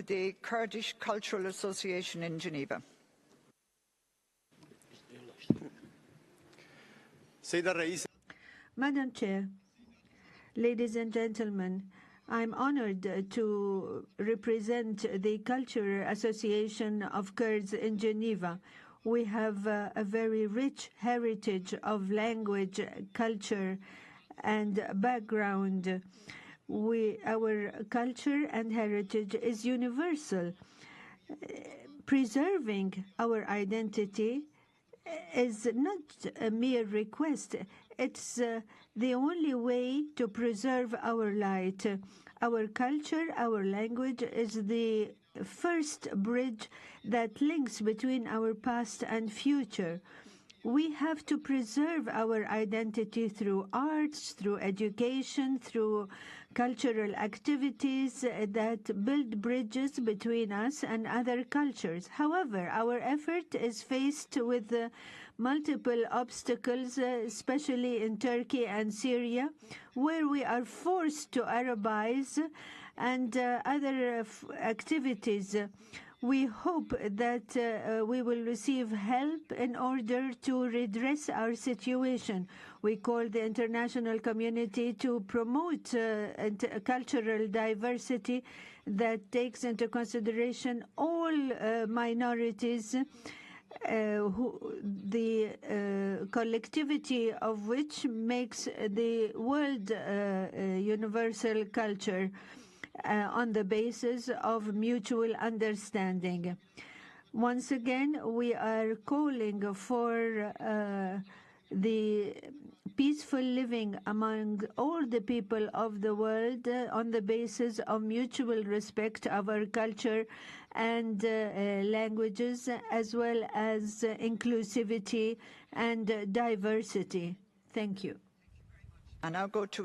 The Kurdish Cultural Association in Geneva. Madam Chair, ladies and gentlemen, I'm honored to represent the Cultural Association of Kurds in Geneva. We have a very rich heritage of language, culture, and background. Our culture and heritage is universal. Preserving our identity is not a mere request. It's the only way to preserve our light. Our culture, our language is the first bridge that links between our past and future. We have to preserve our identity through arts, through education, through cultural activities that build bridges between us and other cultures. However, our effort is faced with multiple obstacles, especially in Turkey and Syria, where we are forced to Arabize and other activities. We hope that we will receive help in order to redress our situation. We call the international community to promote cultural diversity that takes into consideration all minorities, the collectivity of which makes the world universal culture. On the basis of mutual understanding. Once again, we are calling for the peaceful living among all the people of the world on the basis of mutual respect of our culture and languages, as well as inclusivity and diversity. Thank you. And I'll go to